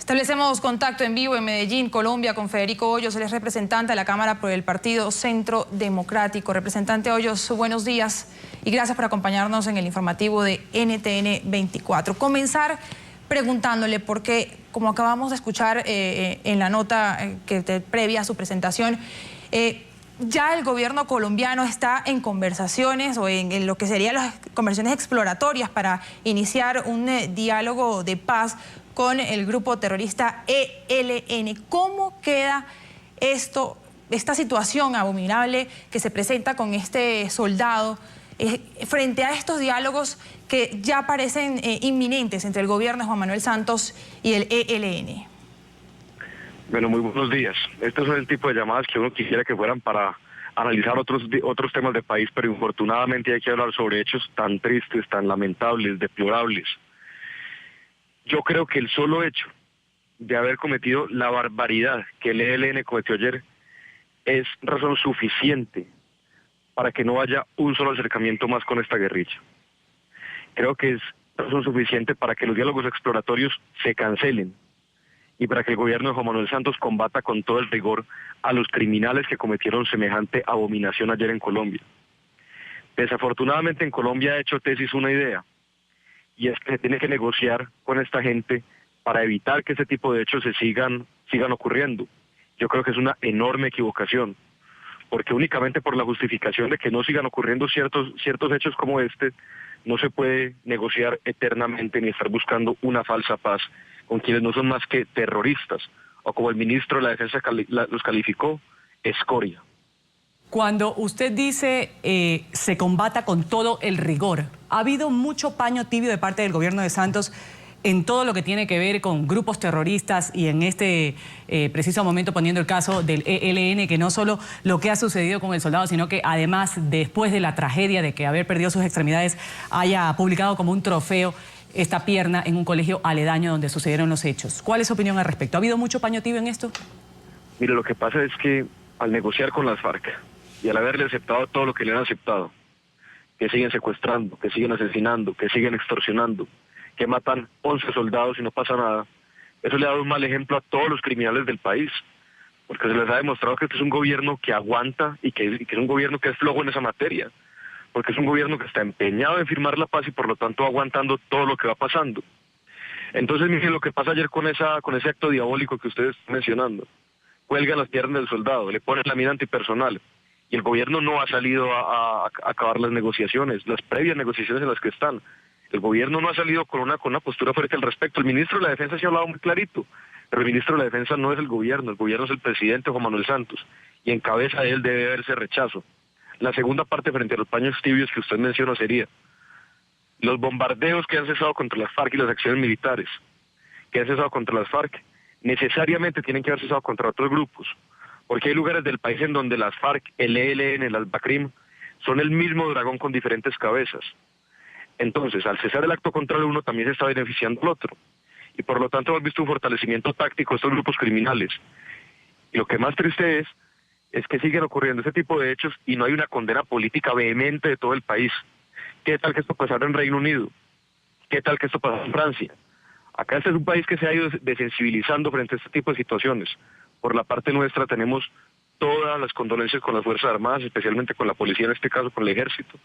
Establecemos contacto en vivo en Medellín, Colombia, con Federico Hoyos. Él es representante de la Cámara por el Partido Centro Democrático. Representante Hoyos, buenos días y gracias por acompañarnos en el informativo de NTN 24. Comenzar preguntándole, porque como acabamos de escuchar en la nota previa a su presentación, ya el gobierno colombiano está en conversaciones o en lo que serían las conversaciones exploratorias para iniciar un diálogo de paz con el grupo terrorista ELN. ¿Cómo queda esta situación abominable que se presenta con este soldado frente a estos diálogos que ya parecen inminentes entre el gobierno de Juan Manuel Santos y el ELN? Bueno, muy buenos días. Estos son el tipo de llamadas que uno quisiera que fueran para analizar otros temas del país, pero infortunadamente hay que hablar sobre hechos tan tristes, tan lamentables, deplorables. Yo creo que el solo hecho de haber cometido la barbaridad que el ELN cometió ayer es razón suficiente para que no haya un solo acercamiento más con esta guerrilla. Creo que es razón suficiente para que los diálogos exploratorios se cancelen y para que el gobierno de Juan Manuel Santos combata con todo el rigor a los criminales que cometieron semejante abominación ayer en Colombia. Desafortunadamente en Colombia ha hecho tesis una idea, y es que se tiene que negociar con esta gente para evitar que ese tipo de hechos se sigan ocurriendo. Yo creo que es una enorme equivocación, porque únicamente por la justificación de que no sigan ocurriendo ciertos hechos como este, no se puede negociar eternamente ni estar buscando una falsa paz con quienes no son más que terroristas, o como el ministro de la Defensa los calificó, escoria. Cuando usted dice se combata con todo el rigor, ha habido mucho paño tibio de parte del gobierno de Santos en todo lo que tiene que ver con grupos terroristas y en este preciso momento poniendo el caso del ELN, que no solo lo que ha sucedido con el soldado, sino que además después de la tragedia de que haber perdido sus extremidades haya publicado como un trofeo esta pierna en un colegio aledaño donde sucedieron los hechos. ¿Cuál es su opinión al respecto? ¿Ha habido mucho paño tibio en esto? Mire, lo que pasa es que al negociar con las FARC y al haberle aceptado todo lo que le han aceptado, que siguen secuestrando, que siguen asesinando, que siguen extorsionando, que matan 11 soldados y no pasa nada, eso le ha dado un mal ejemplo a todos los criminales del país, porque se les ha demostrado que este es un gobierno que aguanta y que es un gobierno que es flojo en esa materia, porque es un gobierno que está empeñado en firmar la paz y por lo tanto aguantando todo lo que va pasando. Entonces, miren lo que pasa ayer con ese acto diabólico que ustedes están mencionando. Cuelgan las piernas del soldado, le ponen la mina antipersonal, y el gobierno no ha salido a acabar las negociaciones, las previas negociaciones en las que están. El gobierno no ha salido con una postura fuerte al respecto. El ministro de la Defensa se ha hablado muy clarito, pero el ministro de la Defensa no es el gobierno es el presidente Juan Manuel Santos, y en cabeza de él debe haberse rechazo. La segunda parte frente a los paños tibios que usted menciona sería los bombardeos que han cesado contra las FARC y las acciones militares que han cesado contra las FARC necesariamente tienen que haber cesado contra otros grupos, porque hay lugares del país en donde las FARC, el ELN, el Al-Bakrim son el mismo dragón con diferentes cabezas. Entonces, al cesar el acto contra el uno, también se está beneficiando al otro, y por lo tanto hemos visto un fortalecimiento táctico de estos grupos criminales. Y lo que más triste es que siguen ocurriendo ese tipo de hechos y no hay una condena política vehemente de todo el país. ¿Qué tal que esto pasara en Reino Unido? ¿Qué tal que esto pasara en Francia? Acá este es un país que se ha ido desensibilizando frente a este tipo de situaciones. Por la parte nuestra tenemos todas las condolencias con las Fuerzas Armadas, especialmente con la policía, en este caso con el Ejército,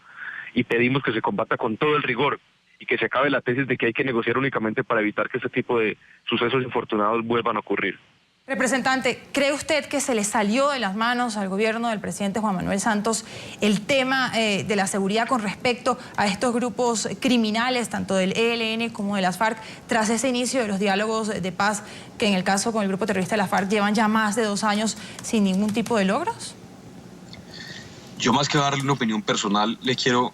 y pedimos que se combata con todo el rigor y que se acabe la tesis de que hay que negociar únicamente para evitar que este tipo de sucesos infortunados vuelvan a ocurrir. Representante, ¿cree usted que se le salió de las manos al gobierno del presidente Juan Manuel Santos el tema de la seguridad con respecto a estos grupos criminales, tanto del ELN como de las FARC, tras ese inicio de los diálogos de paz que en el caso con el grupo terrorista de las FARC llevan ya más de 2 años sin ningún tipo de logros? Yo, más que darle una opinión personal, le quiero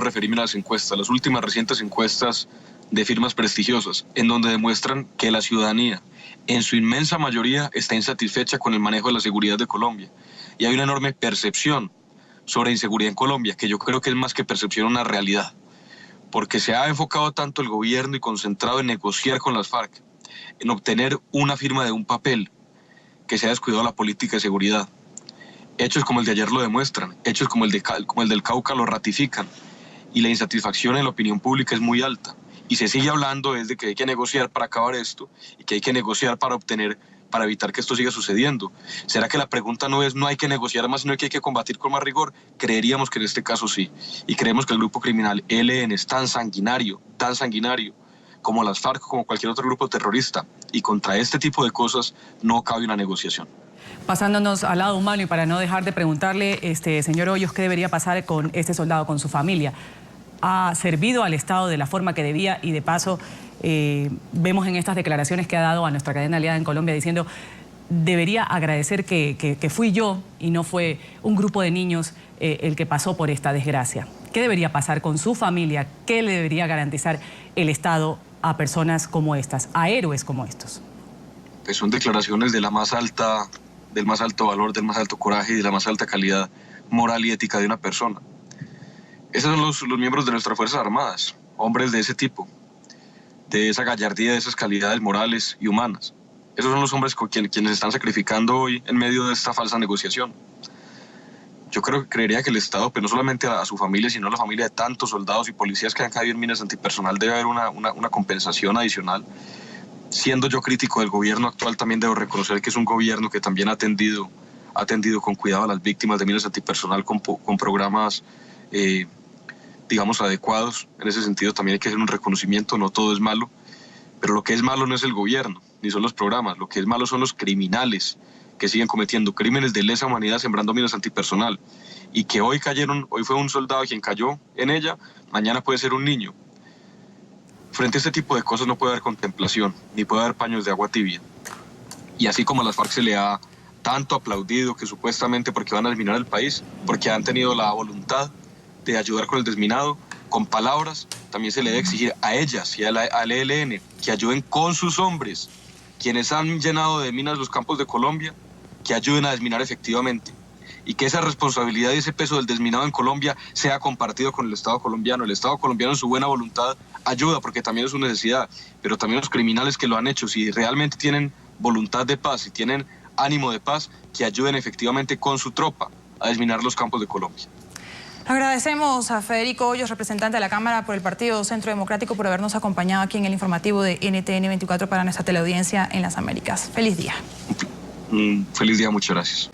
referirme a las encuestas, las últimas recientes encuestas de firmas prestigiosas, en donde demuestran que la ciudadanía, en su inmensa mayoría, está insatisfecha con el manejo de la seguridad de Colombia. Y hay una enorme percepción sobre inseguridad en Colombia, que yo creo que es más que percepción una realidad. Porque se ha enfocado tanto el gobierno y concentrado en negociar con las FARC, en obtener una firma de un papel, que se ha descuidado la política de seguridad. Hechos como el de ayer lo demuestran, hechos como el del Cauca lo ratifican, y la insatisfacción en la opinión pública es muy alta. y se sigue hablando es de que hay que negociar para acabar esto y que hay que negociar para evitar que esto siga sucediendo. ¿Será que la pregunta no es no hay que negociar más, sino que hay que combatir con más rigor? Creeríamos que en este caso sí, y creemos que el grupo criminal ELN es tan sanguinario como las FARC, como cualquier otro grupo terrorista, y contra este tipo de cosas no cabe una negociación. Pasándonos al lado humano y para no dejar de preguntarle, señor Hoyos, ¿qué debería pasar con este soldado, con su familia? ¿Ha servido al Estado de la forma que debía? Y de paso, vemos en estas declaraciones que ha dado a nuestra cadena aliada en Colombia diciendo, debería agradecer que fui yo y no fue un grupo de niños el que pasó por esta desgracia. ¿Qué debería pasar con su familia? ¿Qué le debería garantizar el Estado a personas como estas, a héroes como estos? Pues son declaraciones del más alto valor, del más alto coraje y de la más alta calidad moral y ética de una persona. Esos son los miembros de nuestras Fuerzas Armadas, hombres de ese tipo, de esa gallardía, de esas calidades morales y humanas. Esos son los hombres quienes están sacrificando hoy en medio de esta falsa negociación. Yo creería que el Estado, pero no solamente a su familia, sino a la familia de tantos soldados y policías que han caído en minas antipersonal, debe haber una compensación adicional. Siendo yo crítico del gobierno actual, también debo reconocer que es un gobierno que también ha atendido con cuidado a las víctimas de minas antipersonal con programas, digamos, adecuados. En ese sentido también hay que hacer un reconocimiento, no todo es malo, pero lo que es malo no es el gobierno, ni son los programas, lo que es malo son los criminales que siguen cometiendo crímenes de lesa humanidad sembrando minas antipersonal y que hoy fue un soldado quien cayó en ella, mañana puede ser un niño. Frente a este tipo de cosas no puede haber contemplación, ni puede haber paños de agua tibia. Y así como a las FARC se le ha tanto aplaudido que supuestamente porque van a desminar el país, porque han tenido la voluntad de ayudar con el desminado, con palabras, también se le debe exigir a ellas y al ELN que ayuden con sus hombres, quienes han llenado de minas los campos de Colombia, que ayuden a desminar efectivamente. Y que esa responsabilidad y ese peso del desminado en Colombia sea compartido con el Estado colombiano. El Estado colombiano en su buena voluntad ayuda porque también es su necesidad, pero también los criminales que lo han hecho, si realmente tienen voluntad de paz, si tienen ánimo de paz, que ayuden efectivamente con su tropa a desminar los campos de Colombia. Agradecemos a Federico Hoyos, representante de la Cámara por el Partido Centro Democrático, por habernos acompañado aquí en el informativo de NTN 24 para nuestra teleaudiencia en las Américas. Feliz día. Feliz día, muchas gracias.